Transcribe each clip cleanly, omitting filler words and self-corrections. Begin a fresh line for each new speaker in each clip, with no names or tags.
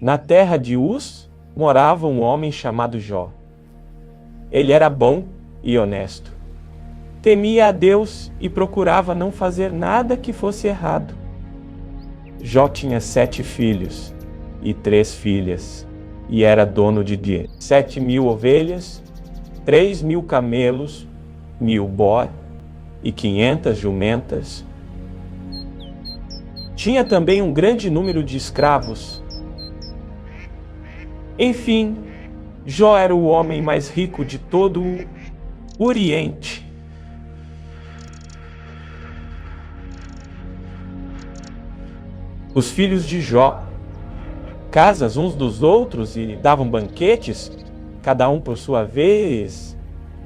Na terra de Uz morava um homem chamado Jó. Ele era bom e honesto. Temia a Deus e procurava não fazer nada que fosse errado. Jó tinha 7 filhos e 3 filhas, e era dono de 7.000 ovelhas, 3.000 camelos, 1.000 bode e 500 jumentas. Tinha também um grande número de escravos. Enfim, Jó era o homem mais rico de todo o Oriente. Os filhos de Jó, casas uns dos outros e davam banquetes, cada um por sua vez,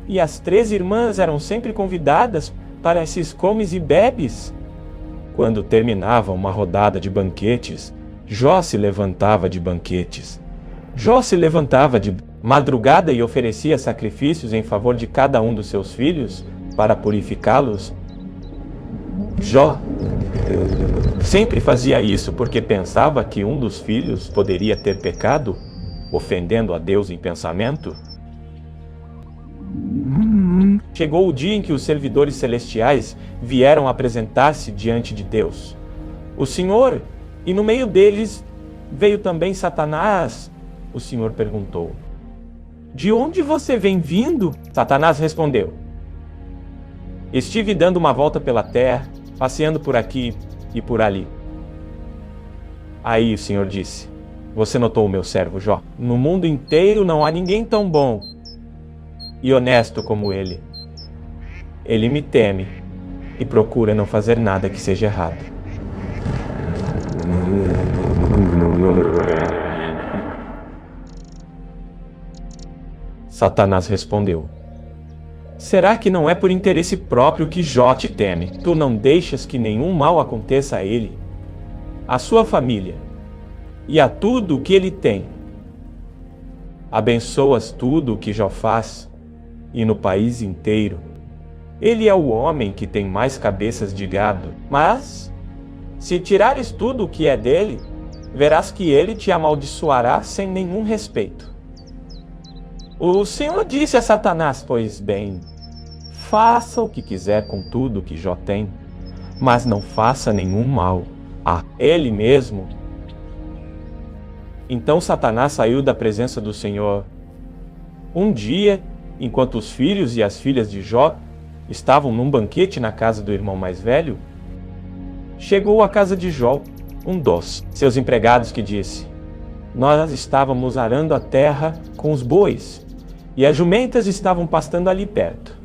e as 3 irmãs eram sempre convidadas para esses comes e bebes. Quando terminava uma rodada de banquetes, Jó se levantava de banquetes. Jó se levantava de madrugada e oferecia sacrifícios em favor de cada um dos seus filhos para purificá-los. Jó sempre fazia isso porque pensava que um dos filhos poderia ter pecado, ofendendo a Deus em pensamento. Chegou o dia em que os servidores celestiais vieram apresentar-se diante de Deus, o Senhor, e no meio deles veio também Satanás. O Senhor perguntou: "De onde você vem vindo?" Satanás respondeu: "Estive dando uma volta pela terra, passeando por aqui e por ali." Aí o Senhor disse: "Você notou o meu servo Jó? No mundo inteiro não há ninguém tão bom e honesto como ele. Ele me teme e procura não fazer nada que seja errado." Satanás respondeu: "Será que não é por interesse próprio que Jó te teme? Tu não deixas que nenhum mal aconteça a ele, à sua família e a tudo o que ele tem. Abençoas tudo o que Jó faz, e no país inteiro ele é o homem que tem mais cabeças de gado. Mas, se tirares tudo o que é dele, verás que ele te amaldiçoará sem nenhum respeito." O Senhor disse a Satanás: "Pois bem, faça o que quiser com tudo que Jó tem, mas não faça nenhum mal a ele mesmo." Então Satanás saiu da presença do Senhor. Um dia, enquanto os filhos e as filhas de Jó estavam num banquete na casa do irmão mais velho, chegou à casa de Jó um dos seus empregados que disse: "Nós estávamos arando a terra com os bois, e as jumentas estavam pastando ali perto.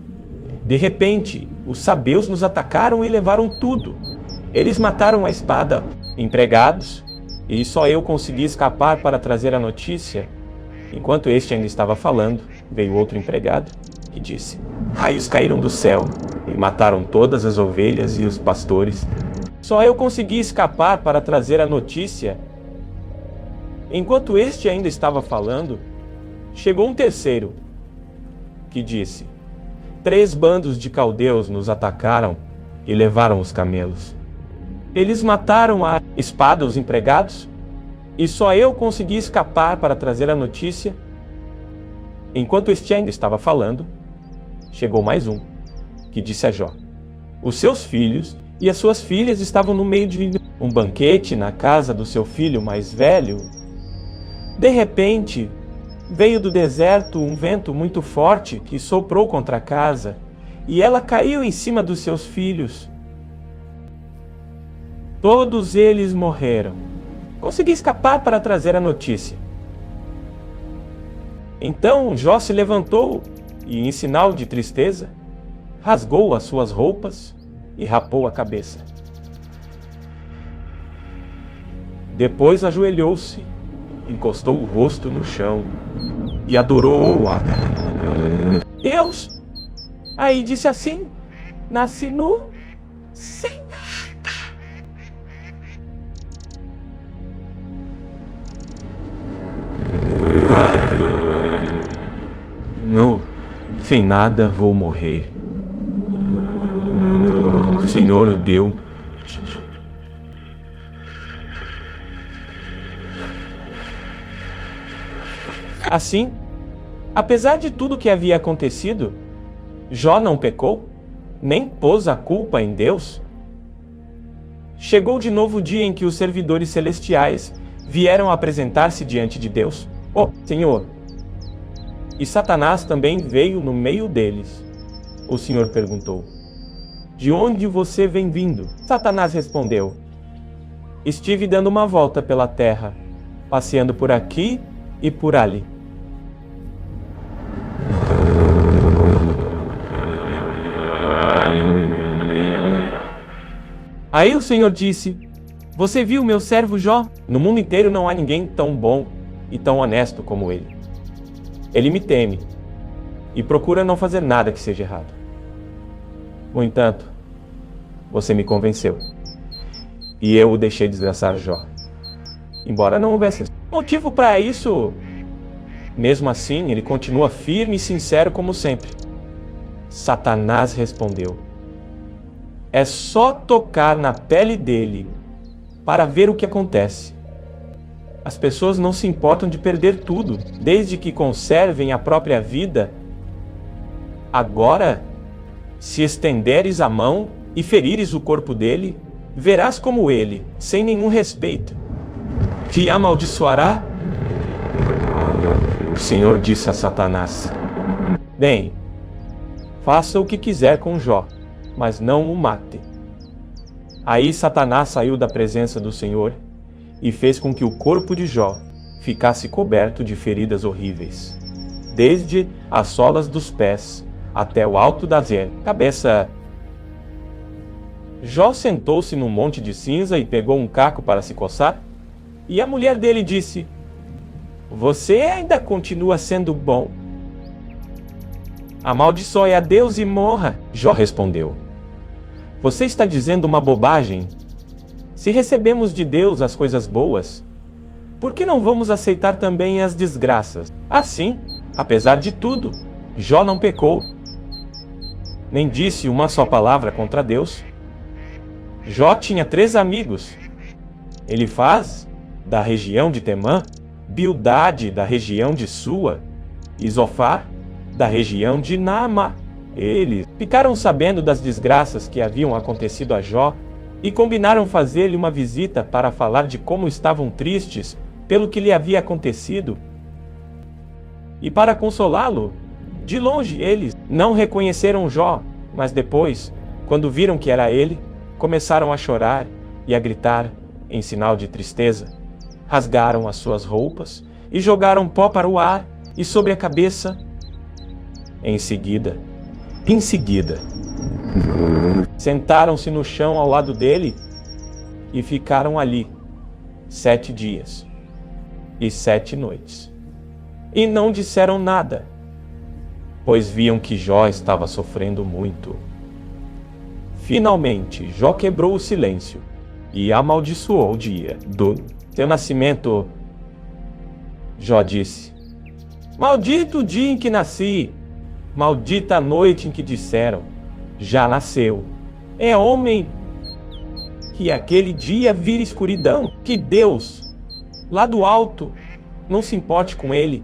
De repente, os sabeus nos atacaram e levaram tudo. Eles mataram a espada, empregados, e só eu consegui escapar para trazer a notícia." Enquanto este ainda estava falando, veio outro empregado e disse: "Raios caíram do céu e mataram todas as ovelhas e os pastores. Só eu consegui escapar para trazer a notícia." Enquanto este ainda estava falando, chegou um terceiro, que disse: "3 bandos de caldeus nos atacaram e levaram os camelos. Eles mataram a espada os empregados, e só eu consegui escapar para trazer a notícia." Enquanto este ainda estava falando, chegou mais um, que disse a Jó: "Os seus filhos e as suas filhas estavam no meio de um banquete na casa do seu filho mais velho. De repente, veio do deserto um vento muito forte que soprou contra a casa, e ela caiu em cima dos seus filhos. Todos eles morreram. Consegui escapar para trazer a notícia." Então Jó se levantou e, em sinal de tristeza, rasgou as suas roupas e rapou a cabeça. Depois ajoelhou-se, encostou o rosto no chão e adorou a Deus. Aí disse assim: "Nasci nu, sem nada." "Não, sem nada vou morrer. O Senhor deu." Assim, apesar de tudo que havia acontecido, Jó não pecou, nem pôs a culpa em Deus. Chegou de novo o dia em que os servidores celestiais vieram apresentar-se diante de Deus. Ó Senhor! E Satanás também veio no meio deles. O Senhor perguntou: de onde você vem vindo? Satanás respondeu: estive dando uma volta pela terra, passeando por aqui e por ali. Aí o Senhor disse: você viu meu servo Jó? No mundo inteiro não há ninguém tão bom e tão honesto como ele. Ele me teme e procura não fazer nada que seja errado. No entanto, você me convenceu e eu o deixei desgraçar Jó, embora não houvesse motivo para isso. Mesmo assim, ele continua firme e sincero como sempre. Satanás respondeu: é só tocar na pele dele para ver o que acontece. As pessoas não se importam de perder tudo, desde que conservem a própria vida. Agora, se estenderes a mão e ferires o corpo dele, verás como ele, sem nenhum respeito, te amaldiçoará. O Senhor disse a Satanás: bem, faça o que quiser com Jó, mas não o mate. Aí Satanás saiu da presença do Senhor e fez com que o corpo de Jó ficasse coberto de feridas horríveis, desde as solas dos pés até o alto da cabeça. Jó sentou-se num monte de cinza e pegou um caco para se coçar, e a mulher dele disse: você ainda continua sendo bom. Amaldiçoe a Deus e morra. Jó respondeu: você está dizendo uma bobagem. Se recebemos de Deus as coisas boas, por que não vamos aceitar também as desgraças? Assim, apesar de tudo, Jó não pecou, nem disse uma só palavra contra Deus. Jó tinha 3 amigos: Elifaz, da região de Temã, Bildade, da região de Sua, e Zofar, da região de Naamá. Eles ficaram sabendo das desgraças que haviam acontecido a Jó e combinaram fazer-lhe uma visita para falar de como estavam tristes pelo que lhe havia acontecido. E para consolá-lo, de longe eles não reconheceram Jó, mas depois, quando viram que era ele, começaram a chorar e a gritar em sinal de tristeza. Rasgaram as suas roupas e jogaram pó para o ar e sobre a cabeça. Em seguida, sentaram-se no chão ao lado dele e ficaram ali 7 dias e 7 noites. E não disseram nada, pois viam que Jó estava sofrendo muito. Finalmente, Jó quebrou o silêncio e amaldiçoou o dia do seu nascimento. Jó disse: maldito o dia em que nasci, maldita a noite em que disseram, já nasceu. É homem que aquele dia vira escuridão, que Deus, lá do alto, não se importe com ele,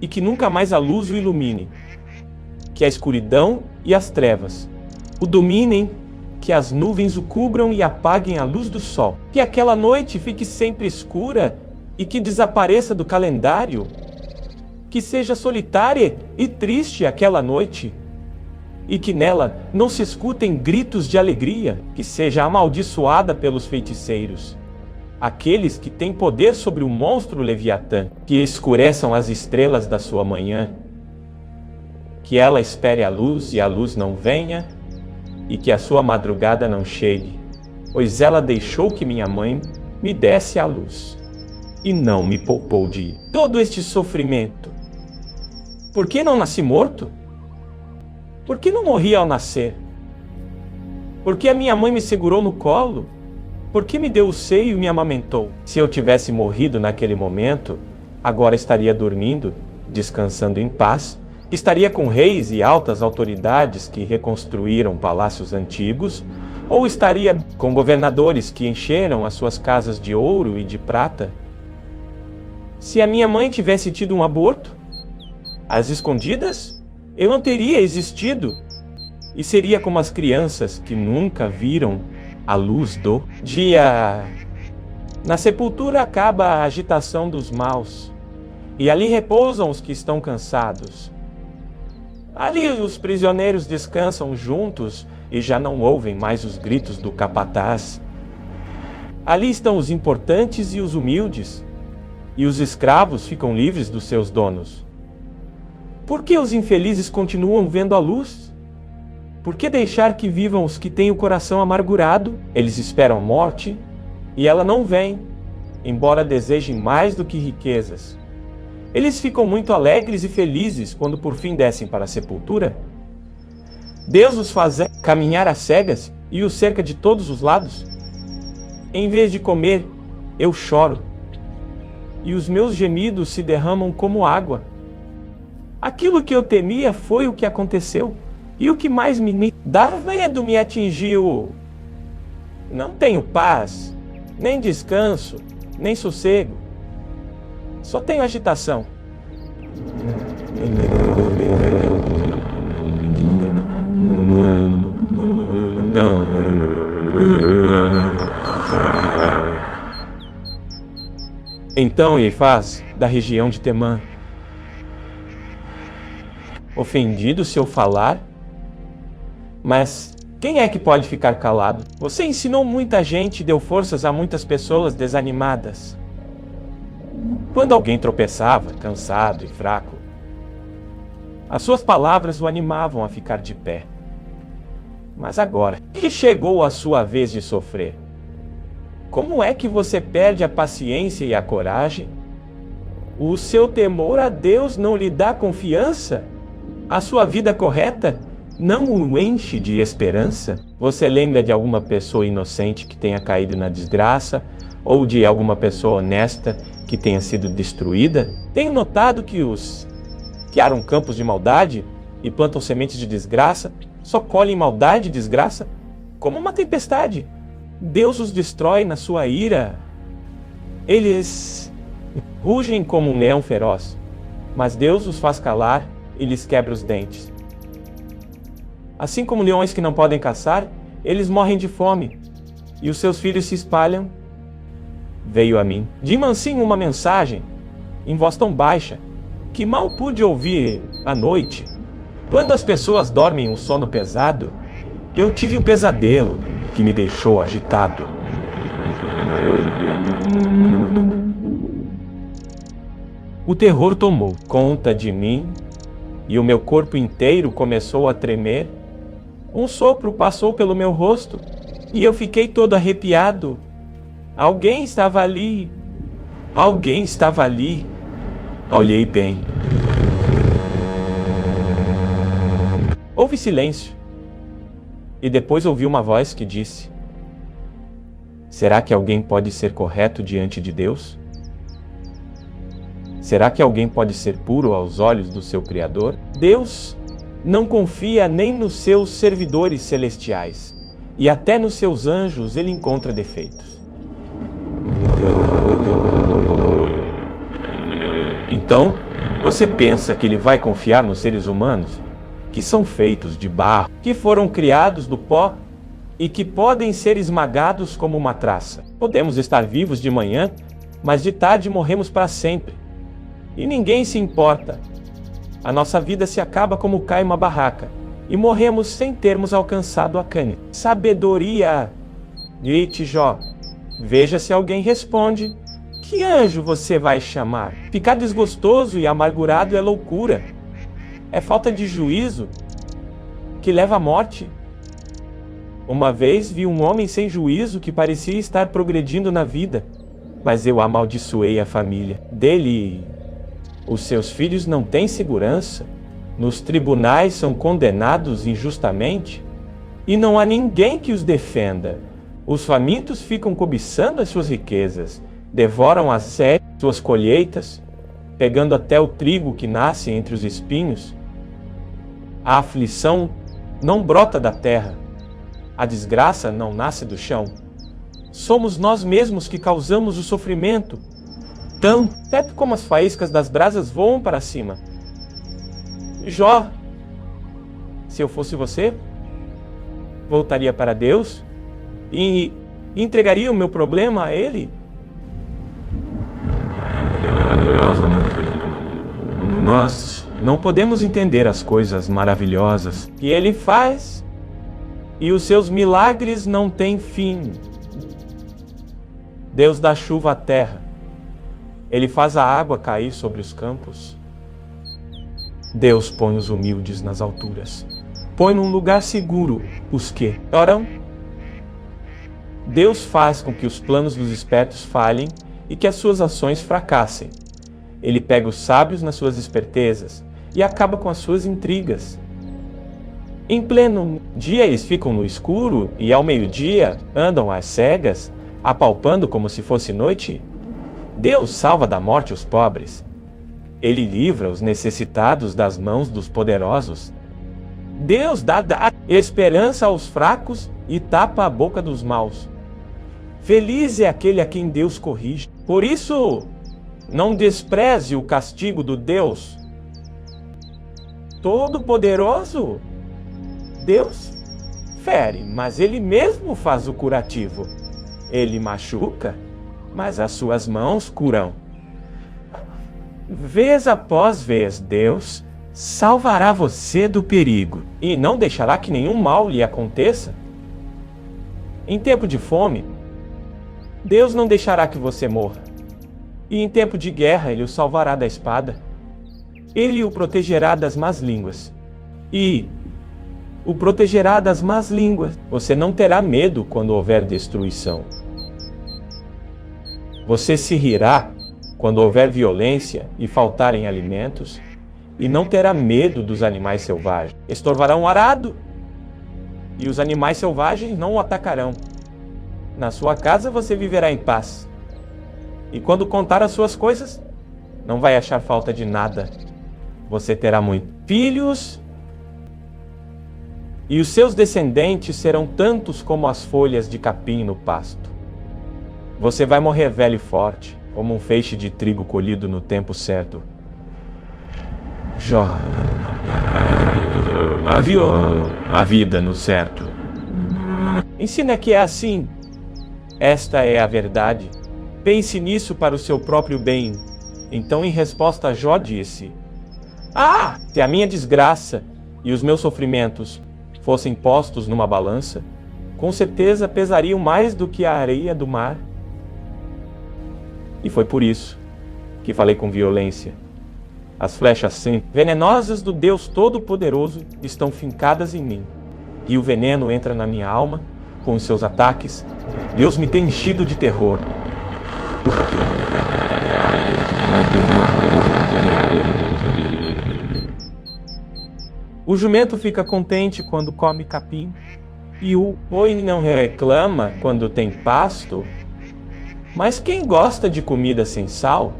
e que nunca mais a luz o ilumine. Que a escuridão e as trevas o dominem, que as nuvens o cubram e apaguem a luz do sol. Que aquela noite fique sempre escura e que desapareça do calendário. Que seja solitária e triste aquela noite, e que nela não se escutem gritos de alegria. Que seja amaldiçoada pelos feiticeiros, aqueles que têm poder sobre o monstro Leviatã, que escureçam as estrelas da sua manhã. Que ela espere a luz e a luz não venha, e que a sua madrugada não chegue, pois ela deixou que minha mãe me desse a luz, e não me poupou de todo este sofrimento. Por que não nasci morto? Por que não morri ao nascer? Por que a minha mãe me segurou no colo? Por que me deu o seio e me amamentou? Se eu tivesse morrido naquele momento, agora estaria dormindo, descansando em paz, estaria com reis e altas autoridades que reconstruíram palácios antigos, ou estaria com governadores que encheram as suas casas de ouro e de prata? Se a minha mãe tivesse tido um aborto, Às escondidas, eu não teria existido e seria como as crianças que nunca viram a luz do dia. Na sepultura acaba a agitação dos maus, e ali repousam os que estão cansados. Ali os prisioneiros descansam juntos e já não ouvem mais os gritos do capataz. Ali estão os importantes e os humildes, e os escravos ficam livres dos seus donos. Por que os infelizes continuam vendo a luz? Por que deixar que vivam os que têm o coração amargurado? Eles esperam morte, e ela não vem, embora desejem mais do que riquezas. Eles ficam muito alegres e felizes quando por fim descem para a sepultura. Deus os faz caminhar às cegas e os cerca de todos os lados. Em vez de comer, eu choro, e os meus gemidos se derramam como água. Aquilo que eu temia foi o que aconteceu, e o que mais me dava medo me atingiu. Não tenho paz, nem descanso, nem sossego. Só tenho agitação. Então Eliphaz, da região de Temã, ofendido se eu falar, mas quem é que pode ficar calado? Você ensinou muita gente e deu forças a muitas pessoas desanimadas. Quando alguém tropeçava, cansado e fraco, as suas palavras o animavam a ficar de pé. Mas agora que chegou a sua vez de sofrer, como é que você perde a paciência e a coragem? O seu temor a Deus não lhe dá confiança? A sua vida correta não o enche de esperança? Você lembra de alguma pessoa inocente que tenha caído na desgraça? Ou de alguma pessoa honesta que tenha sido destruída? Tenho notado que os que aram campos de maldade e plantam sementes de desgraça só colhem maldade e desgraça como uma tempestade. Deus os destrói na sua ira. Eles rugem como um leão feroz, mas Deus os faz calar e lhes quebra os dentes. Assim como leões que não podem caçar, eles morrem de fome, e os seus filhos se espalham. Veio a mim de mansinho uma mensagem, em voz tão baixa, que mal pude ouvir à noite. Quando as pessoas dormem um sono pesado, eu tive um pesadelo que me deixou agitado. O terror tomou conta de mim e o meu corpo inteiro começou a tremer. Um sopro passou pelo meu rosto e eu fiquei todo arrepiado. Alguém estava ali. Alguém estava ali. Olhei bem. Houve silêncio. E depois ouvi uma voz que disse: será que alguém pode ser correto diante de Deus? Será que alguém pode ser puro aos olhos do seu Criador? Deus não confia nem nos seus servidores celestiais, e até nos seus anjos ele encontra defeitos. Então, você pensa que ele vai confiar nos seres humanos, que são feitos de barro, que foram criados do pó e que podem ser esmagados como uma traça? Podemos estar vivos de manhã, mas de tarde morremos para sempre. E ninguém se importa. A nossa vida se acaba como cai uma barraca, e morremos sem termos alcançado a cana. Sabedoria! Grite, Jó. Veja se alguém responde. Que anjo você vai chamar? Ficar desgostoso e amargurado é loucura. É falta de juízo que leva à morte. Uma vez vi um homem sem juízo que parecia estar progredindo na vida, mas eu amaldiçoei a família dele. Os seus filhos não têm segurança, nos tribunais são condenados injustamente, e não há ninguém que os defenda. Os famintos ficam cobiçando as suas riquezas, devoram a sério suas colheitas, pegando até o trigo que nasce entre os espinhos. A aflição não brota da terra, a desgraça não nasce do chão. Somos nós mesmos que causamos o sofrimento, tão certo como as faíscas das brasas voam para cima. Jó, se eu fosse você, voltaria para Deus e entregaria o meu problema a Ele? Nós não podemos entender as coisas maravilhosas que Ele faz e os seus milagres não têm fim. Deus dá chuva à terra. Ele faz a água cair sobre os campos. Deus põe os humildes nas alturas. Põe num lugar seguro os que oram. Deus faz com que os planos dos espertos falhem e que as suas ações fracassem. Ele pega os sábios nas suas espertezas e acaba com as suas intrigas. Em pleno dia eles ficam no escuro e ao meio-dia andam às cegas, apalpando como se fosse noite. Deus salva da morte os pobres. Ele livra os necessitados das mãos dos poderosos. Deus dá esperança aos fracos e tapa a boca dos maus. Feliz é aquele a quem Deus corrige. Por isso, não despreze o castigo do Deus Todo-Poderoso. Deus fere, mas Ele mesmo faz o curativo. Ele machuca, mas as suas mãos curam. Vez após vez, Deus salvará você do perigo e não deixará que nenhum mal lhe aconteça. Em tempo de fome, Deus não deixará que você morra. E em tempo de guerra, Ele o salvará da espada. Ele o protegerá das más línguas. E o protegerá das más línguas. Você não terá medo quando houver destruição. Você se rirá quando houver violência e faltarem alimentos, e não terá medo dos animais selvagens. Estorvará um arado, e os animais selvagens não o atacarão. Na sua casa você viverá em paz. E quando contar as suas coisas, não vai achar falta de nada. Você terá muitos filhos, e os seus descendentes serão tantos como as folhas de capim no pasto. Você vai morrer velho e forte, como um feixe de trigo colhido no tempo certo. Jó, viu a vida no certo. Ensina que é assim. Esta é a verdade. Pense nisso para o seu próprio bem. Então, em resposta, Jó disse: se a minha desgraça e os meus sofrimentos fossem postos numa balança, com certeza pesariam mais do que a areia do mar. E foi por isso que falei com violência. As flechas sempre venenosas do Deus Todo-Poderoso estão fincadas em mim. E o veneno entra na minha alma com os seus ataques. Deus me tem enchido de terror. O jumento fica contente quando come capim, e o boi não reclama quando tem pasto. Mas quem gosta de comida sem sal?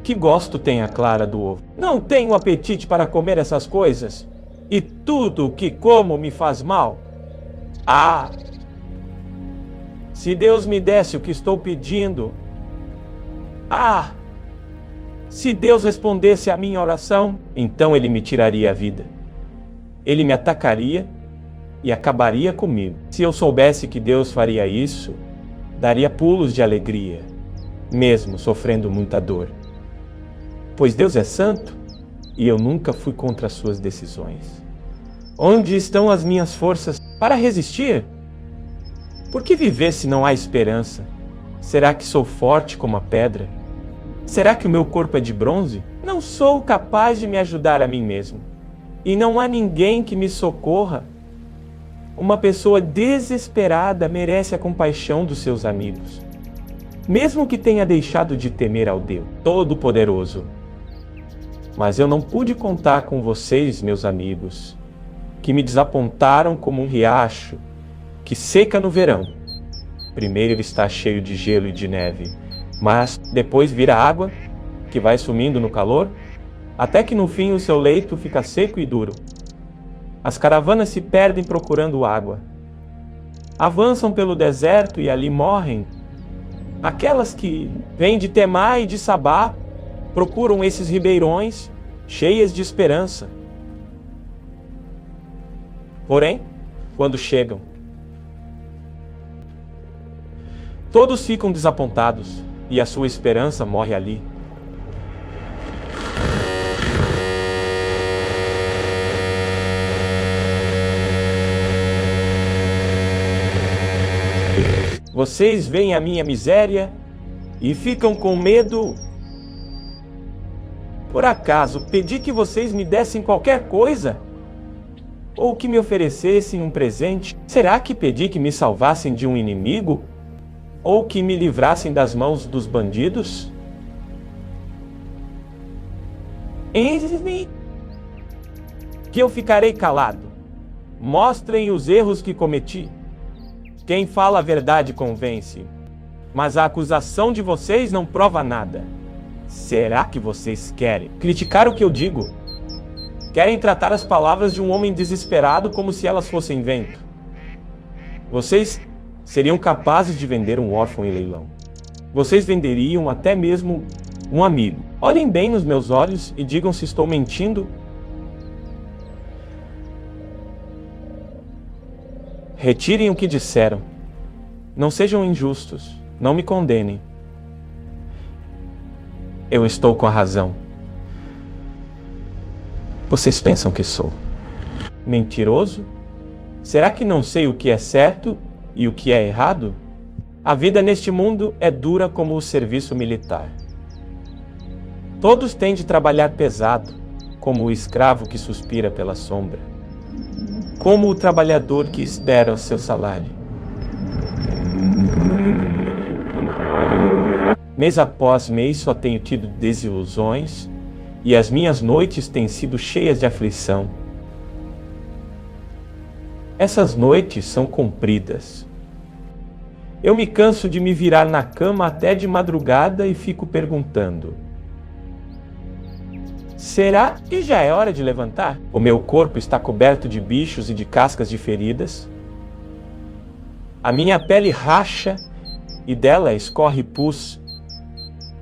Que gosto tem a clara do ovo? Não tenho apetite para comer essas coisas, e tudo o que como me faz mal. Se Deus me desse o que estou pedindo. Se Deus respondesse à minha oração, então Ele me tiraria a vida. Ele me atacaria e acabaria comigo. Se eu soubesse que Deus faria isso, daria pulos de alegria, mesmo sofrendo muita dor. Pois Deus é santo e eu nunca fui contra as suas decisões. Onde estão as minhas forças para resistir? Por que viver se não há esperança? Será que sou forte como a pedra? Será que o meu corpo é de bronze? Não sou capaz de me ajudar a mim mesmo. E não há ninguém que me socorra. Uma pessoa desesperada merece a compaixão dos seus amigos, mesmo que tenha deixado de temer ao Deus Todo-Poderoso. Mas eu não pude contar com vocês, meus amigos, que me desapontaram como um riacho que seca no verão. Primeiro ele está cheio de gelo e de neve, mas depois vira água que vai sumindo no calor, até que no fim o seu leito fica seco e duro. As caravanas se perdem procurando água. Avançam pelo deserto e ali morrem. Aquelas que vêm de Temá e de Sabá procuram esses ribeirões cheias de esperança. Porém, quando chegam, todos ficam desapontados e a sua esperança morre ali. Vocês veem a minha miséria e ficam com medo. Por acaso pedi que vocês me dessem qualquer coisa? Ou que me oferecessem um presente? Será que pedi que me salvassem de um inimigo? Ou que me livrassem das mãos dos bandidos? Eis-me que eu ficarei calado. Mostrem os erros que cometi. Quem fala a verdade convence, mas a acusação de vocês não prova nada. Será que vocês querem criticar o que eu digo? Querem tratar as palavras de um homem desesperado como se elas fossem vento? Vocês seriam capazes de vender um órfão em leilão. Vocês venderiam até mesmo um amigo. Olhem bem nos meus olhos e digam se estou mentindo. Retirem o que disseram. Não sejam injustos. Não me condenem. Eu estou com a razão. Vocês pensam que sou mentiroso? Será que não sei o que é certo e o que é errado? A vida neste mundo é dura como o serviço militar. Todos têm de trabalhar pesado, como o escravo que suspira pela sombra, como o trabalhador que espera o seu salário. Mês após mês só tenho tido desilusões e as minhas noites têm sido cheias de aflição. Essas noites são compridas. Eu me canso de me virar na cama até de madrugada e fico perguntando: será que já é hora de levantar? O meu corpo está coberto de bichos e de cascas de feridas. A minha pele racha e dela escorre pus.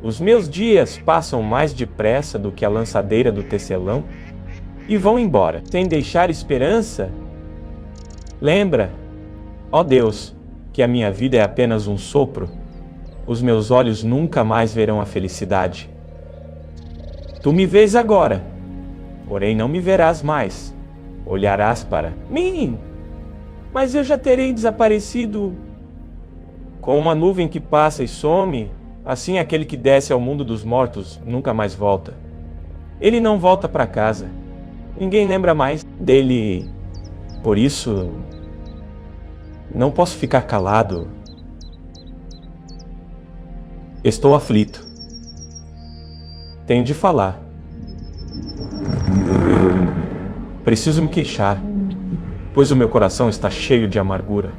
Os meus dias passam mais depressa do que a lançadeira do tecelão e vão embora, sem deixar esperança. Lembra, ó Deus, que a minha vida é apenas um sopro. Os meus olhos nunca mais verão a felicidade. Tu me vês agora, porém não me verás mais. Olharás para mim, mas eu já terei desaparecido. Com uma nuvem que passa e some, assim aquele que desce ao mundo dos mortos nunca mais volta. Ele não volta para casa. Ninguém lembra mais dele. Por isso, não posso ficar calado. Estou aflito. Tenho de falar. Preciso me queixar, pois o meu coração está cheio de amargura.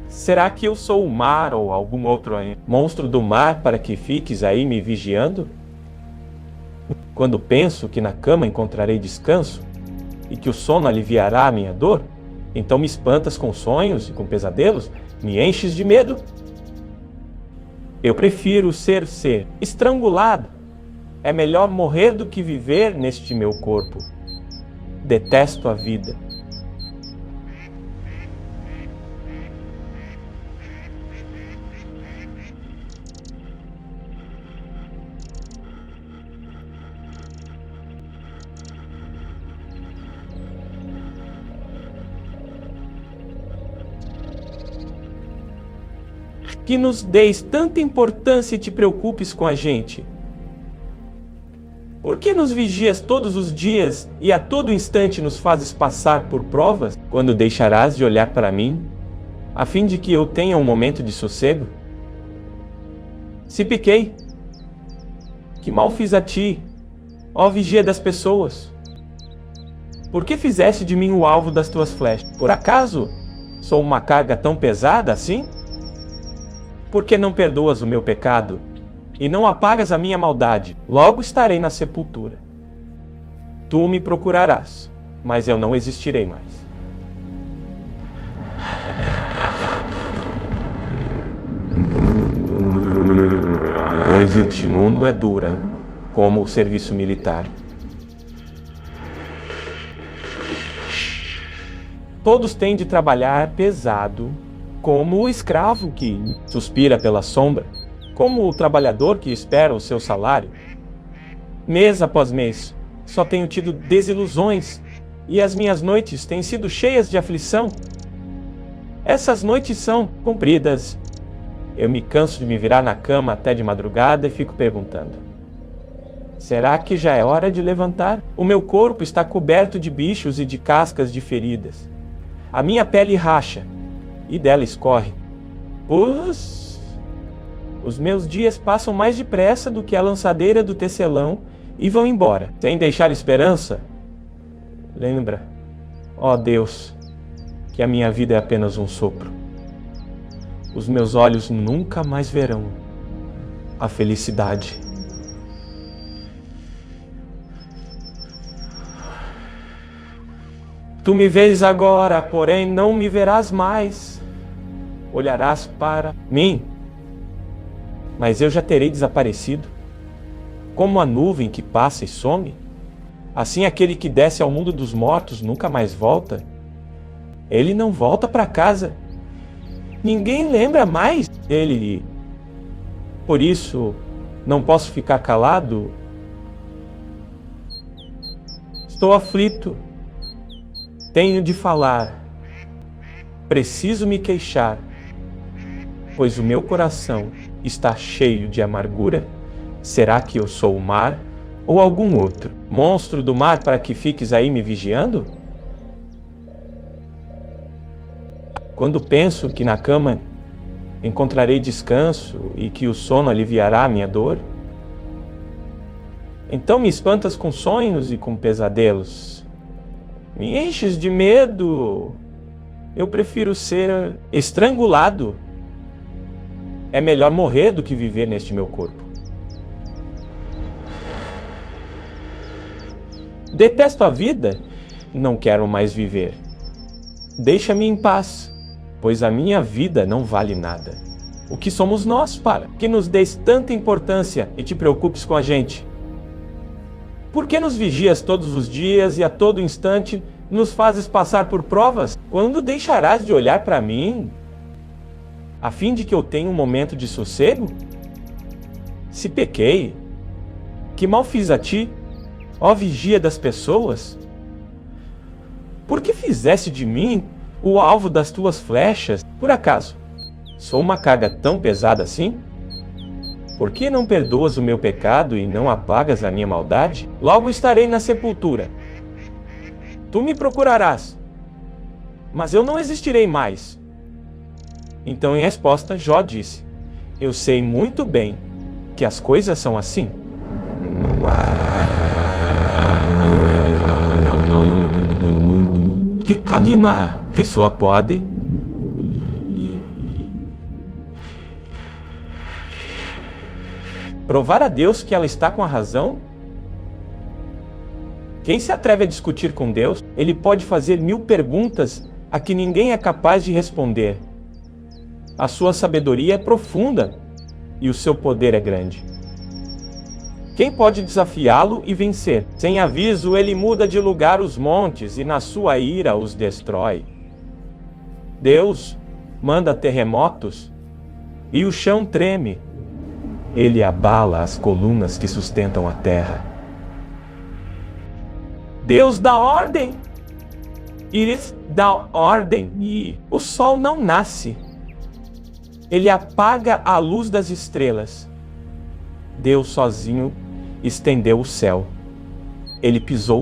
Será que eu sou o mar ou algum outro monstro do mar para que fiques aí me vigiando? Quando penso que na cama encontrarei descanso e que o sono aliviará a minha dor, então me espantas com sonhos e com pesadelos, me enches de medo. Eu prefiro ser estrangulado. É melhor morrer do que viver neste meu corpo. Detesto a vida. Que nos deis tanta importância e te preocupes com a gente. Por que nos vigias todos os dias e a todo instante nos fazes passar por provas, quando deixarás de olhar para mim, a fim de que eu tenha um momento de sossego? Se pequei, que mal fiz a ti, ó vigia das pessoas? Por que fizeste de mim o alvo das tuas flechas? Por acaso sou uma carga tão pesada assim? Por que não perdoas o meu pecado e não apagas a minha maldade? Logo estarei na sepultura. Tu me procurarás, mas eu não existirei mais. Pois este mundo é dura, como o serviço militar. Todos têm de trabalhar pesado, como o escravo que suspira pela sombra, como o trabalhador que espera o seu salário. Mês após mês, só tenho tido desilusões, e as minhas noites têm sido cheias de aflição. Essas noites são compridas. Eu me canso de me virar na cama até de madrugada e fico perguntando: será que já é hora de levantar? O meu corpo está coberto de bichos e de cascas de feridas. A minha pele racha, e dela escorre. Os meus dias passam mais depressa do que a lançadeira do tecelão e vão embora, sem deixar esperança. Lembra, ó Deus, que a minha vida é apenas um sopro. Os meus olhos nunca mais verão a felicidade. Tu me vês agora, porém não me verás mais. Olharás para mim, mas eu já terei desaparecido. Como a nuvem que passa e some, assim aquele que desce ao mundo dos mortos nunca mais volta. Ele não volta para casa. Ninguém lembra mais dele. Por isso, não posso ficar calado. Estou aflito. Tenho de falar. Preciso me queixar, pois o meu coração está cheio de amargura. Será que eu sou o mar ou algum outro monstro do mar para que fiques aí me vigiando? Quando penso que na cama encontrarei descanso e que o sono aliviará a minha dor, então me espantas com sonhos e com pesadelos. Me enches de medo. Eu prefiro ser estrangulado. É melhor morrer do que viver neste meu corpo. Detesto a vida. Não quero mais viver. Deixa-me em paz, pois a minha vida não vale nada. O que somos nós para que nos deis tanta importância e te preocupes com a gente? Por que nos vigias todos os dias e a todo instante nos fazes passar por provas? Quando deixarás de olhar para mim, a fim de que eu tenha um momento de sossego? Se pequei, que mal fiz a ti, ó vigia das pessoas? Por que fizeste de mim o alvo das tuas flechas? Por acaso, sou uma carga tão pesada assim? Por que não perdoas o meu pecado e não apagas a minha maldade? Logo estarei na sepultura. Tu me procurarás, mas eu não existirei mais. Então, em resposta, Jó disse: eu sei muito bem que as coisas são assim. Que calma, pessoa pode. Provar a Deus que ela está com a razão? Quem se atreve a discutir com Deus, ele pode fazer 1000 perguntas a que ninguém é capaz de responder. A sua sabedoria é profunda e o seu poder é grande. Quem pode desafiá-lo e vencer? Sem aviso, ele muda de lugar os montes e na sua ira os destrói. Deus manda terremotos e o chão treme. Ele abala as colunas que sustentam a terra. Deus dá ordem. Eles dá ordem e o sol não nasce. Ele apaga a luz das estrelas. Deus sozinho estendeu o céu. Ele pisou.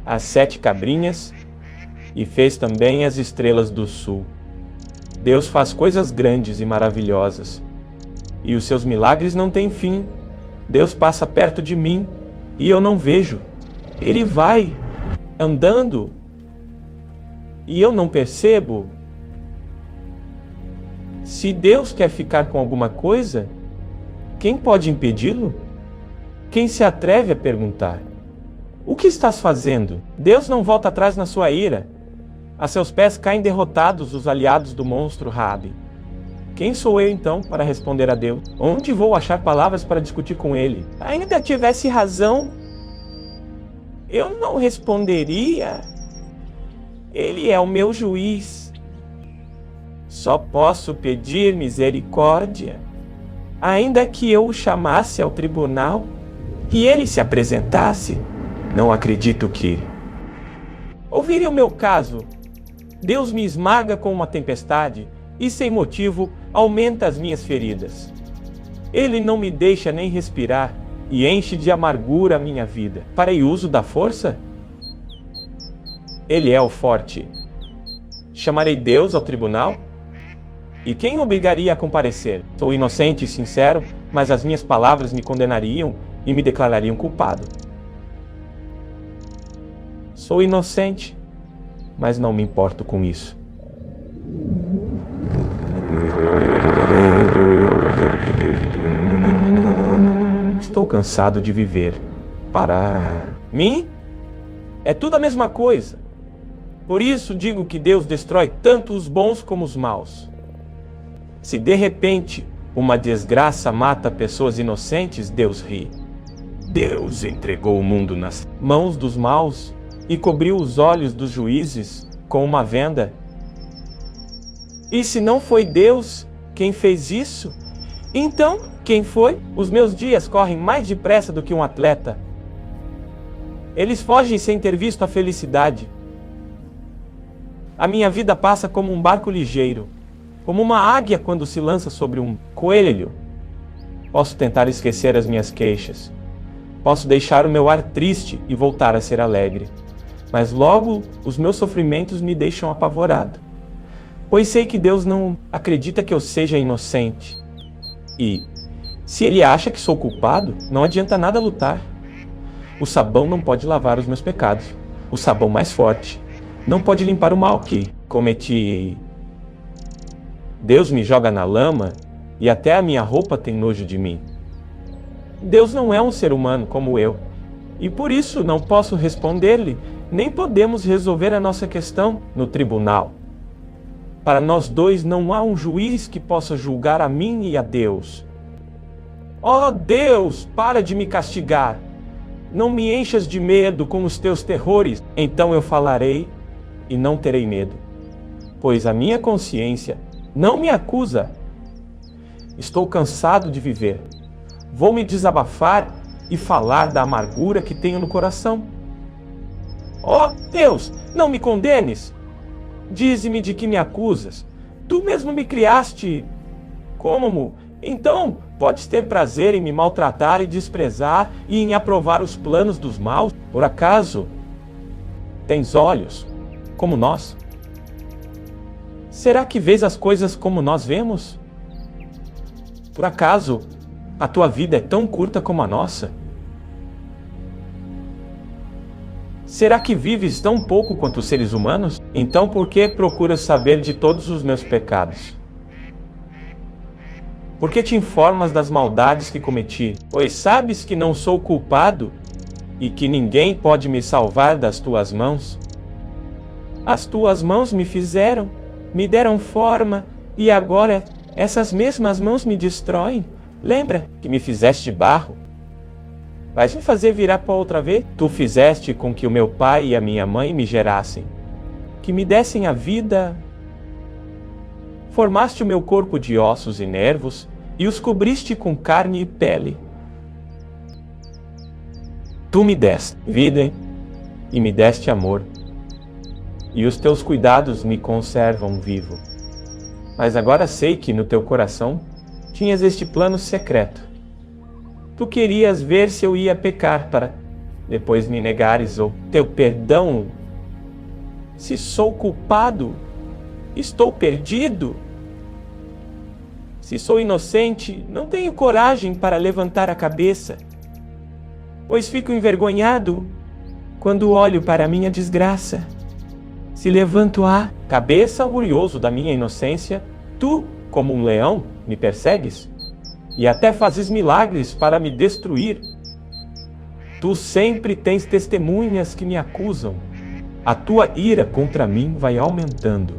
As 7 cabrinhas e fez também as estrelas do sul. Deus faz coisas grandes e maravilhosas, e os seus milagres não têm fim. Deus passa perto de mim e eu não vejo. Ele vai andando e eu não percebo. Se Deus quer ficar com alguma coisa, quem pode impedi-lo? Quem se atreve a perguntar? O que estás fazendo? Deus não volta atrás na sua ira. A seus pés caem derrotados os aliados do monstro Rabi. Quem sou eu então para responder a Deus? Onde vou achar palavras para discutir com Ele? Ainda tivesse razão, eu não responderia. Ele é o meu juiz. Só posso pedir misericórdia. Ainda que eu o chamasse ao tribunal e ele se apresentasse, não acredito que ouviria o meu caso. Deus me esmaga com uma tempestade e, sem motivo, aumenta as minhas feridas. Ele não me deixa nem respirar e enche de amargura a minha vida. Farei uso da força? Ele é o forte. Chamarei Deus ao tribunal? E quem obrigaria a comparecer? Sou inocente e sincero, mas as minhas palavras me condenariam e me declarariam culpado. Sou inocente, mas não me importo com isso. Estou cansado de viver. Para mim, é tudo a mesma coisa. Por isso digo que Deus destrói tanto os bons como os maus. Se de repente uma desgraça mata pessoas inocentes, Deus ri. Deus entregou o mundo nas mãos dos maus e cobriu os olhos dos juízes com uma venda. E se não foi Deus quem fez isso, então quem foi? Os meus dias correm mais depressa do que um atleta. Eles fogem sem ter visto a felicidade. A minha vida passa como um barco ligeiro, como uma águia quando se lança sobre um coelho. Posso tentar esquecer as minhas queixas. Posso deixar o meu ar triste e voltar a ser alegre. Mas logo os meus sofrimentos me deixam apavorado. Pois sei que Deus não acredita que eu seja inocente. E, se Ele acha que sou culpado, não adianta nada lutar. O sabão não pode lavar os meus pecados. O sabão mais forte não pode limpar o mal que cometi. Deus me joga na lama e até a minha roupa tem nojo de mim. Deus não é um ser humano como eu, e por isso não posso responder-lhe, nem podemos resolver a nossa questão no tribunal. Para nós dois não há um juiz que possa julgar a mim e a Deus. Ó Deus, para de me castigar. Não me enchas de medo com os teus terrores. Então eu falarei e não terei medo, pois a minha consciência não me acusa. Estou cansado de viver. Vou me desabafar e falar da amargura que tenho no coração. Ó Deus, não me condenes. Dize-me de que me acusas. Tu mesmo me criaste. Como? Então, podes ter prazer em me maltratar e desprezar e em aprovar os planos dos maus? Por acaso, tens olhos como nós? Será que vês as coisas como nós vemos? Por acaso, a tua vida é tão curta como a nossa? Será que vives tão pouco quanto os seres humanos? Então por que procuras saber de todos os meus pecados? Por que te informas das maldades que cometi? Pois sabes que não sou culpado e que ninguém pode me salvar das tuas mãos. As tuas mãos me fizeram, me deram forma, e agora essas mesmas mãos me destroem. Lembra que me fizeste barro? Vais me fazer virar pó outra vez? Tu fizeste com que o meu pai e a minha mãe me gerassem, que me dessem a vida. Formaste o meu corpo de ossos e nervos e os cobriste com carne e pele. Tu me deste vida e me deste amor, e os teus cuidados me conservam vivo. Mas agora sei que no teu coração tinhas este plano secreto. Tu querias ver se eu ia pecar para depois me negares o teu perdão. Se sou culpado, estou perdido. Se sou inocente, não tenho coragem para levantar a cabeça, pois fico envergonhado quando olho para a minha desgraça. Se levanto a cabeça orgulhoso da minha inocência, tu, como um leão, me persegues e até fazes milagres para me destruir. Tu sempre tens testemunhas que me acusam. A tua ira contra mim vai aumentando.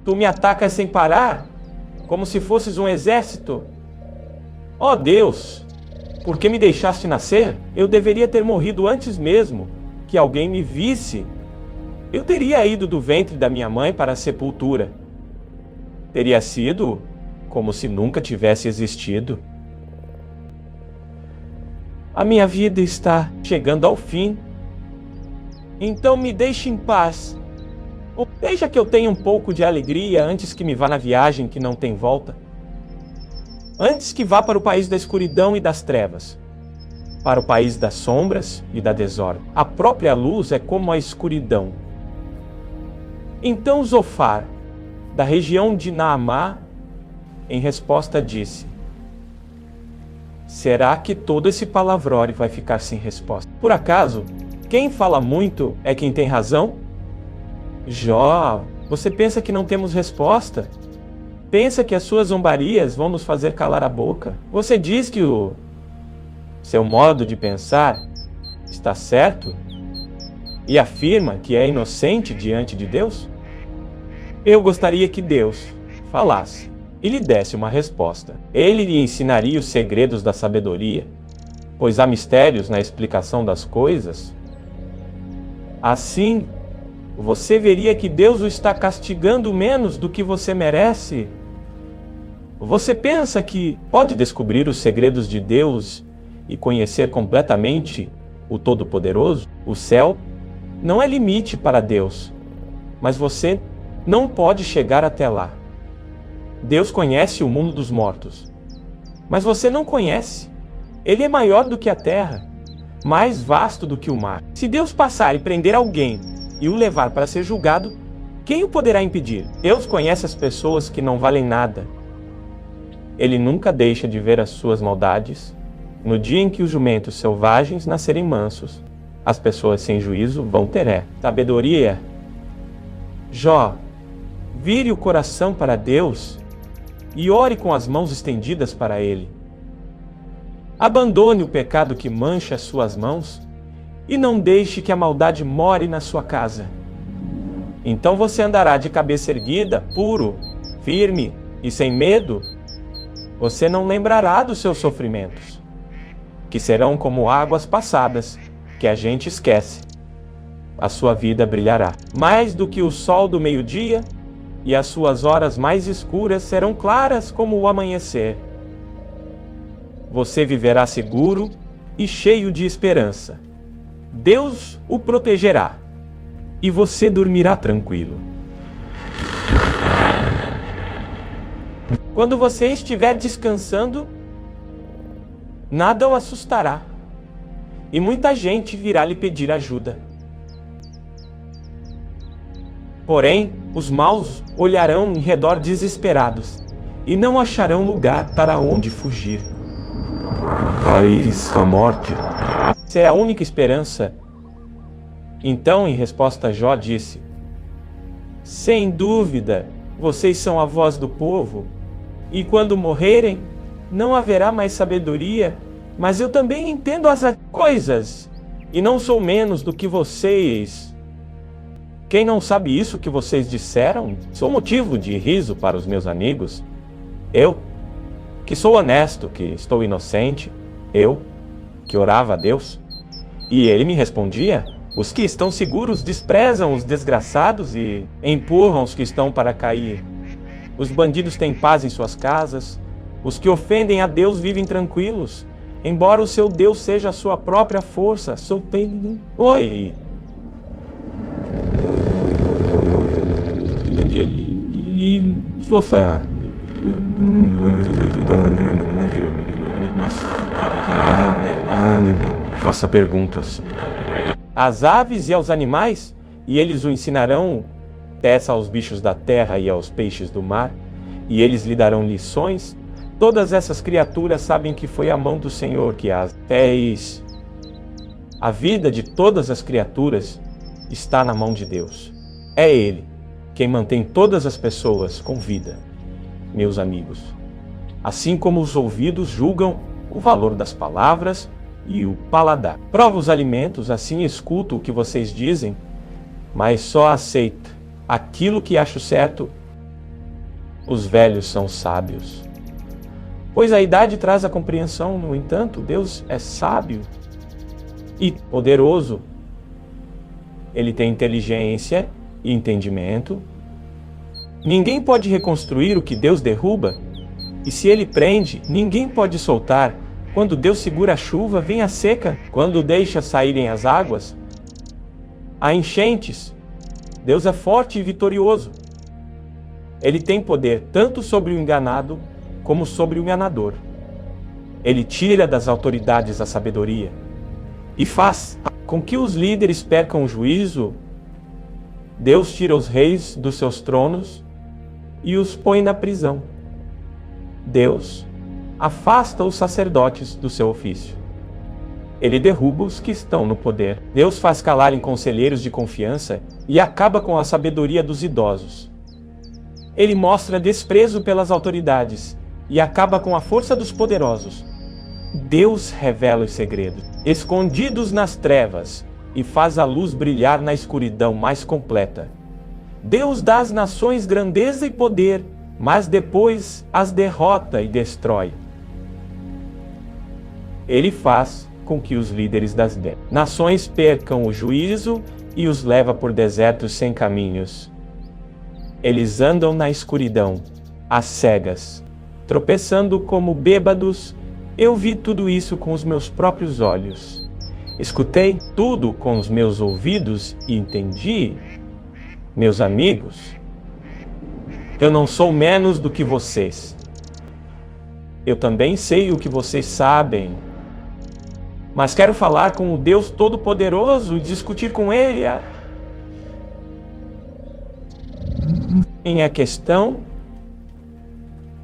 Tu me atacas sem parar, como se fosses um exército. Ó Deus, por que me deixaste nascer? Eu deveria ter morrido antes mesmo que alguém me visse. Eu teria ido do ventre da minha mãe para a sepultura. Teria sido como se nunca tivesse existido. A minha vida está chegando ao fim. Então me deixe em paz. Ou deixa que eu tenha um pouco de alegria antes que me vá na viagem que não tem volta. Antes que vá para o país da escuridão e das trevas. Para o país das sombras e da desordem. A própria luz é como a escuridão. Então Zofar, da região de Naamá, em resposta disse: será que todo esse palavrório vai ficar sem resposta? Por acaso, quem fala muito é quem tem razão? Jó, você pensa que não temos resposta? Pensa que as suas zombarias vão nos fazer calar a boca? Você diz que o seu modo de pensar está certo? E afirma que é inocente diante de Deus? Eu gostaria que Deus falasse e lhe desse uma resposta. Ele lhe ensinaria os segredos da sabedoria, pois há mistérios na explicação das coisas. Assim, você veria que Deus o está castigando menos do que você merece. Você pensa que pode descobrir os segredos de Deus e conhecer completamente o Todo-Poderoso? O céu não é limite para Deus, mas você não pode chegar até lá. Deus conhece o mundo dos mortos, mas você não conhece. Ele é maior do que a terra, mais vasto do que o mar. Se Deus passar e prender alguém e o levar para ser julgado, quem o poderá impedir? Deus conhece as pessoas que não valem nada. Ele nunca deixa de ver as suas maldades. No dia em que os jumentos selvagens nascerem mansos, as pessoas sem juízo vão ter sabedoria. Jó, vire o coração para Deus e ore com as mãos estendidas para Ele. Abandone o pecado que mancha as suas mãos e não deixe que a maldade more na sua casa. Então você andará de cabeça erguida, puro, firme e sem medo. Você não lembrará dos seus sofrimentos, que serão como águas passadas, que a gente esquece. A sua vida brilhará mais do que o sol do meio-dia, e as suas horas mais escuras serão claras como o amanhecer. Você viverá seguro e cheio de esperança. Deus o protegerá, e você dormirá tranquilo. Quando você estiver descansando, nada o assustará, e muita gente virá lhe pedir ajuda. Porém, os maus olharão em redor desesperados, e não acharão lugar para onde fugir. País da morte. Essa é a única esperança. Então, em resposta, Jó disse: sem dúvida, vocês são a voz do povo, e quando morrerem, não haverá mais sabedoria, mas eu também entendo as coisas, e não sou menos do que vocês. Quem não sabe isso que vocês disseram, sou motivo de riso para os meus amigos. Eu, que sou honesto, que estou inocente, eu, que orava a Deus, e ele me respondia: os que estão seguros desprezam os desgraçados e empurram os que estão para cair. Os bandidos têm paz em suas casas, os que ofendem a Deus vivem tranquilos, embora o seu Deus seja a sua própria força. Oi! Zofar. Faça perguntas. Às aves e aos animais, e eles o ensinarão. Peça aos bichos da terra e aos peixes do mar, e eles lhe darão lições. Todas essas criaturas sabem que foi a mão do Senhor que as fez. A vida de todas as criaturas está na mão de Deus. É Ele quem mantém todas as pessoas com vida, meus amigos. Assim como os ouvidos julgam o valor das palavras e o paladar. Prova os alimentos, assim escuto o que vocês dizem, mas só aceita aquilo que acho certo os velhos são sábios. Pois a idade traz a compreensão, no entanto, Deus é sábio e poderoso. Ele tem inteligência e entendimento. Ninguém pode reconstruir o que Deus derruba, e se Ele prende, ninguém pode soltar. Quando Deus segura a chuva, vem a seca. Quando deixa saírem as águas, há enchentes. Deus é forte e vitorioso. Ele tem poder tanto sobre o enganado como sobre o enganador. Ele tira das autoridades a sabedoria e faz com que os líderes percam o juízo. Deus tira os reis dos seus tronos e os põe na prisão. Deus afasta os sacerdotes do seu ofício. Ele derruba os que estão no poder. Deus faz calarem conselheiros de confiança e acaba com a sabedoria dos idosos. Ele mostra desprezo pelas autoridades e acaba com a força dos poderosos. Deus revela os segredos, escondidos nas trevas, e faz a luz brilhar na escuridão mais completa. Deus dá às nações grandeza e poder, mas depois as derrota e destrói. Ele faz com que os líderes das nações percam o juízo e os leva por desertos sem caminhos. Eles andam na escuridão, às cegas, tropeçando como bêbados. Eu vi tudo isso com os meus próprios olhos. Escutei tudo com os meus ouvidos e entendi. Meus amigos, eu não sou menos do que vocês. Eu também sei o que vocês sabem. Mas quero falar com o Deus Todo-Poderoso e discutir com Ele em a questão.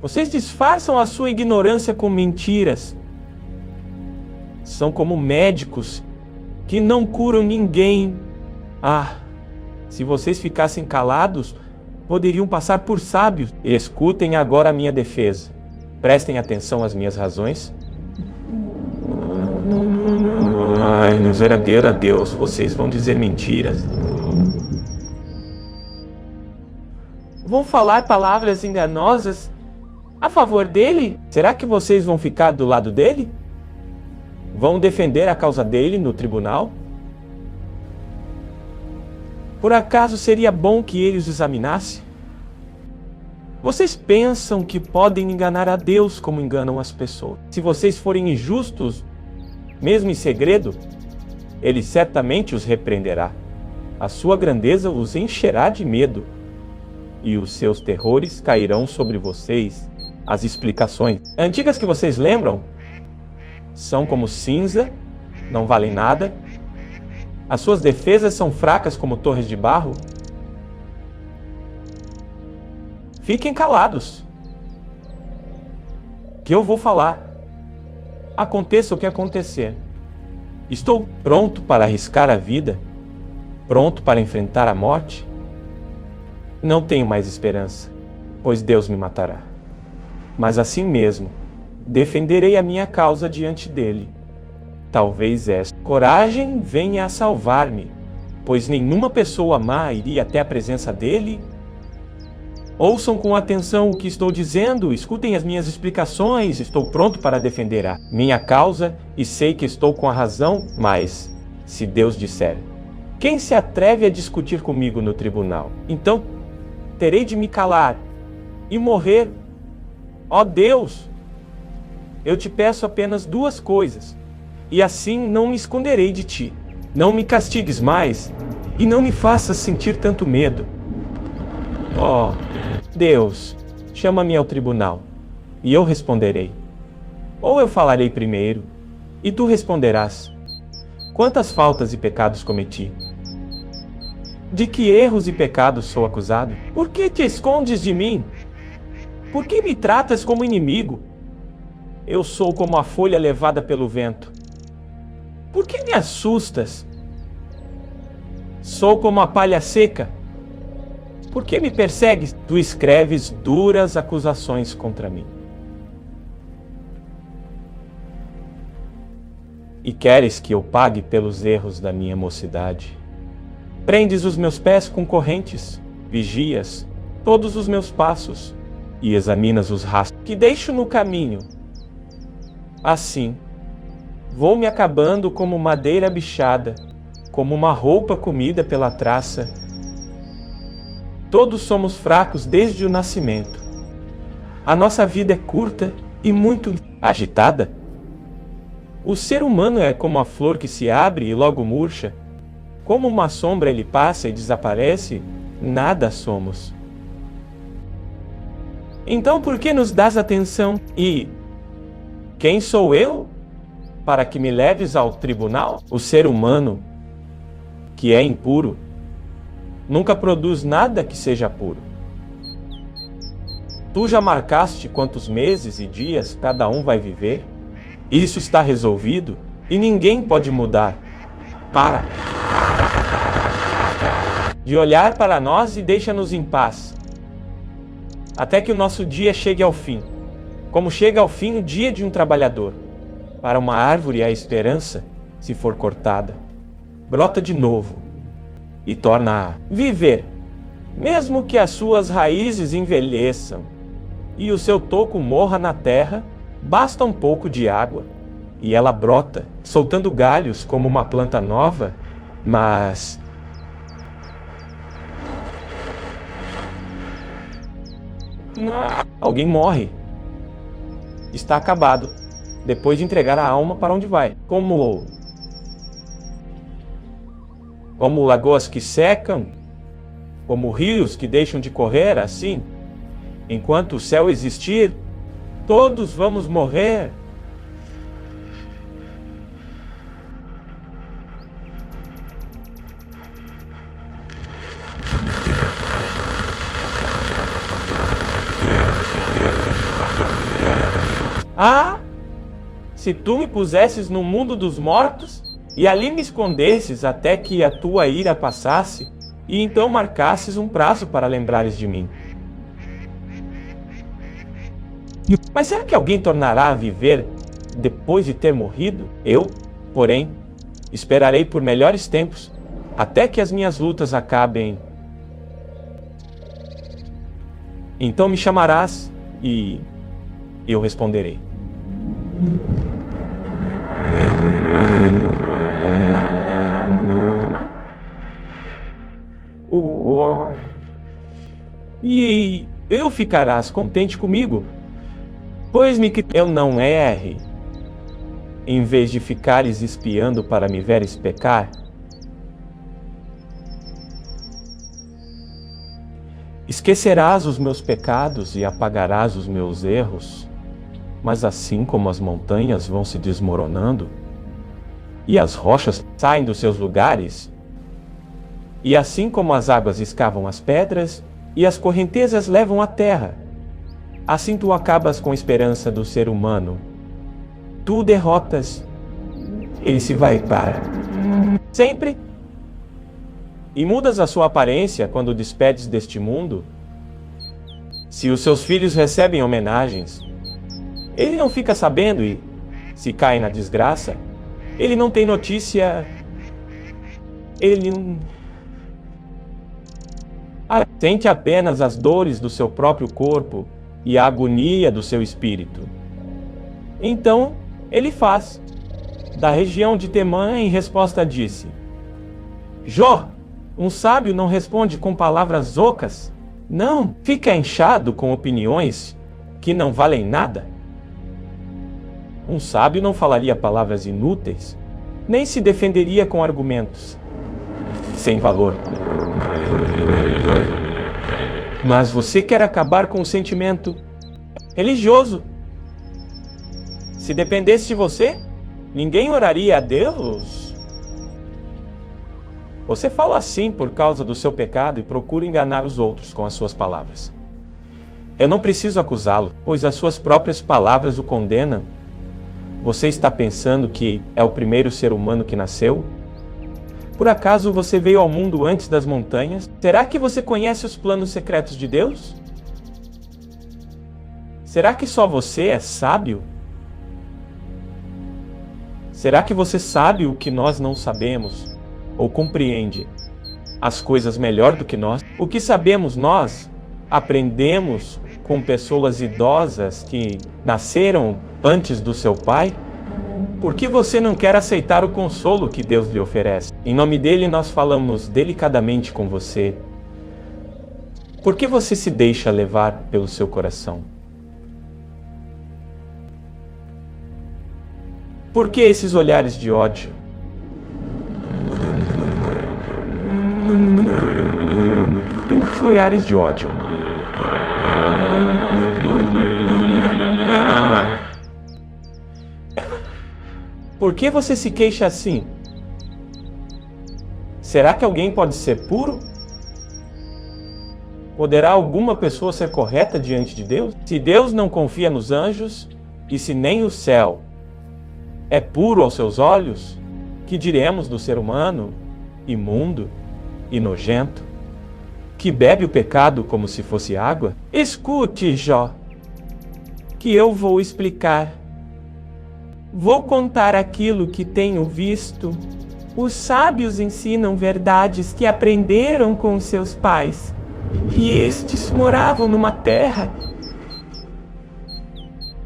Vocês disfarçam a sua ignorância com mentiras. São como médicos que não curam ninguém. Se vocês ficassem calados, poderiam passar por sábios. Escutem agora a minha defesa. Prestem atenção às minhas razões. Nos verdadeiro a Deus, vocês vão dizer mentiras. Vão falar palavras enganosas a favor dele? Será que vocês vão ficar do lado dele? Vão defender a causa dele no tribunal? Por acaso seria bom que ele os examinasse? Vocês pensam que podem enganar a Deus como enganam as pessoas. Se vocês forem injustos, mesmo em segredo, Ele certamente os repreenderá. A sua grandeza os encherá de medo, e os seus terrores cairão sobre vocês. As explicações antigas que vocês lembram são como cinza, não valem nada. As suas defesas são fracas como torres de barro. Fiquem calados, que eu vou falar. Aconteça o que acontecer. Estou pronto para arriscar a vida, pronto para enfrentar a morte. Não tenho mais esperança, pois Deus me matará. Mas assim mesmo, defenderei a minha causa diante dele. Talvez esta coragem venha a salvar-me, pois nenhuma pessoa má iria até a presença dele. Ouçam com atenção o que estou dizendo, escutem as minhas explicações. Estou pronto para defender a minha causa e sei que estou com a razão, mas, se Deus disser, quem se atreve a discutir comigo no tribunal? Então, terei de me calar e morrer. Ó Deus, eu te peço apenas duas coisas, e assim não me esconderei de ti. Não me castigues mais e não me faças sentir tanto medo. Ó Deus, chama-me ao tribunal, e eu responderei. Ou eu falarei primeiro, e tu responderás. Quantas faltas e pecados cometi? De que erros e pecados sou acusado? Por que te escondes de mim? Por que me tratas como inimigo? Eu sou como a folha levada pelo vento. Por que me assustas? Sou como a palha seca. Por que me persegues? Tu escreves duras acusações contra mim. E queres que eu pague pelos erros da minha mocidade? Prendes os meus pés com correntes, vigias todos os meus passos, e examinas os rastros que deixo no caminho. Assim, vou me acabando como madeira bichada, como uma roupa comida pela traça. Todos somos fracos desde o nascimento. A nossa vida é curta e muito agitada. O ser humano é como a flor que se abre e logo murcha. Como uma sombra ele passa e desaparece, nada somos. Então por que nos dás atenção? E quem sou eu para que me leves ao tribunal? O ser humano, que é impuro, nunca produz nada que seja puro. Tu já marcaste quantos meses e dias cada um vai viver? Isso está resolvido e ninguém pode mudar. Para de olhar para nós e deixa-nos em paz, até que o nosso dia chegue ao fim, como chega ao fim o dia de um trabalhador. Para uma árvore a esperança, se for cortada, brota de novo e torna a viver, mesmo que as suas raízes envelheçam e o seu toco morra na terra, basta um pouco de água e ela brota, soltando galhos como uma planta nova, mas alguém morre. Está acabado, depois de entregar a alma para onde vai. Como lagoas que secam, como rios que deixam de correr, assim, enquanto o céu existir, todos vamos morrer. Ah, se tu me pusesses no mundo dos mortos e ali me escondesses até que a tua ira passasse, e então marcasses um prazo para lembrares de mim. Mas será que alguém tornará a viver depois de ter morrido? Eu, porém, esperarei por melhores tempos, até que as minhas lutas acabem. Então me chamarás e eu responderei. E eu ficarás contente comigo, pois-me que eu não erre, em vez de ficares espiando para me veres pecar. Esquecerás os meus pecados e apagarás os meus erros, mas assim como as montanhas vão se desmoronando, e as rochas saem dos seus lugares, e assim como as águas escavam as pedras, e as correntezas levam a terra, assim tu acabas com a esperança do ser humano. Tu derrotas, ele se vai para sempre, e mudas a sua aparência quando despedes deste mundo. Se os seus filhos recebem homenagens, ele não fica sabendo, e se cai na desgraça, ele não tem notícia. Ele não sente apenas as dores do seu próprio corpo e a agonia do seu espírito. Então, ele faz. Da região de Temã, em resposta, disse: Jó, um sábio não responde com palavras ocas, não fica inchado com opiniões que não valem nada. Um sábio não falaria palavras inúteis, nem se defenderia com argumentos sem valor. Mas você quer acabar com o sentimento religioso. Se dependesse de você, ninguém oraria a Deus. Você fala assim por causa do seu pecado e procura enganar os outros com as suas palavras. Eu não preciso acusá-lo, pois as suas próprias palavras o condenam. Você está pensando que é o primeiro ser humano que nasceu? Por acaso você veio ao mundo antes das montanhas? Será que você conhece os planos secretos de Deus? Será que só você é sábio? Será que você sabe o que nós não sabemos? Ou compreende as coisas melhor do que nós? O que sabemos nós, aprendemos com pessoas idosas que nasceram antes do seu pai? Por que você não quer aceitar o consolo que Deus lhe oferece? Em nome dele, nós falamos delicadamente com você. Por que você se deixa levar pelo seu coração? Por que esses olhares de ódio? Olhares de ódio. Por que você se queixa assim? Será que alguém pode ser puro? Poderá alguma pessoa ser correta diante de Deus? Se Deus não confia nos anjos, e se nem o céu é puro aos seus olhos, que diremos do ser humano, imundo e nojento, que bebe o pecado como se fosse água? Escute, Jó, que eu vou explicar. Vou contar aquilo que tenho visto. Os sábios ensinam verdades que aprenderam com seus pais, e estes moravam numa terra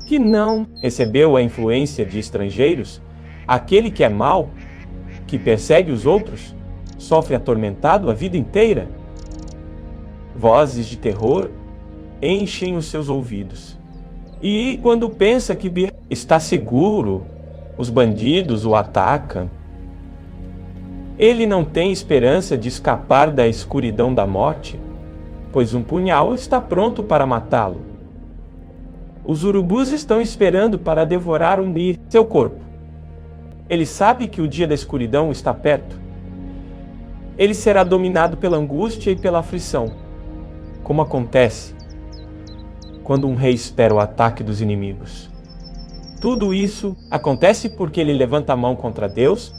que não recebeu a influência de estrangeiros. Aquele que é mau, que persegue os outros, sofre atormentado a vida inteira. Vozes de terror enchem os seus ouvidos. E quando pensa que está seguro, os bandidos o atacam. Ele não tem esperança de escapar da escuridão da morte, pois um punhal está pronto para matá-lo. Os urubus estão esperando para devorar seu corpo. Ele sabe que o dia da escuridão está perto. Ele será dominado pela angústia e pela aflição, como acontece quando um rei espera o ataque dos inimigos. Tudo isso acontece porque ele levanta a mão contra Deus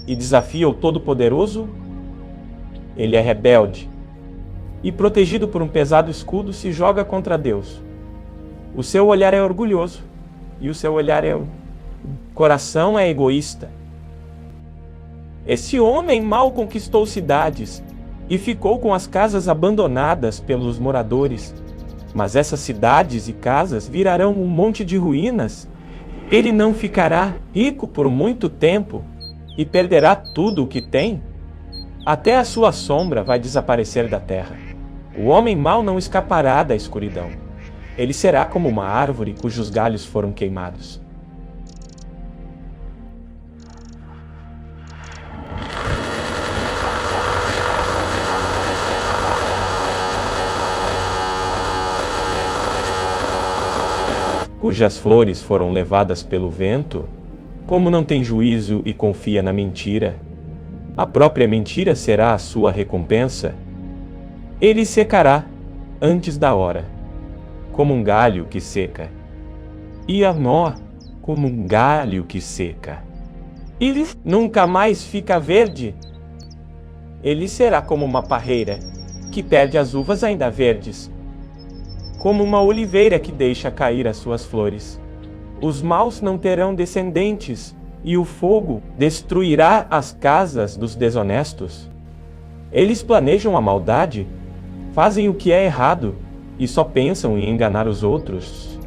e desafia o Todo-Poderoso. Ele é rebelde e, protegido por um pesado escudo, se joga contra Deus. O seu olhar é orgulhoso e o seu coração é egoísta. Esse homem mal conquistou cidades e ficou com as casas abandonadas pelos moradores. Mas essas cidades e casas virarão um monte de ruínas. Ele não ficará rico por muito tempo e perderá tudo o que tem. Até a sua sombra vai desaparecer da terra. O homem mau não escapará da escuridão. Ele será como uma árvore cujos galhos foram queimados. Cujas flores foram levadas pelo vento. Como não tem juízo e confia na mentira, a própria mentira será a sua recompensa. Ele secará antes da hora, como um galho que seca, e a nó como um galho que seca. Ele nunca mais fica verde. Ele será como uma parreira que perde as uvas ainda verdes, como uma oliveira que deixa cair as suas flores. Os maus não terão descendentes, e o fogo destruirá as casas dos desonestos. Eles planejam a maldade, fazem o que é errado, e só pensam em enganar os outros.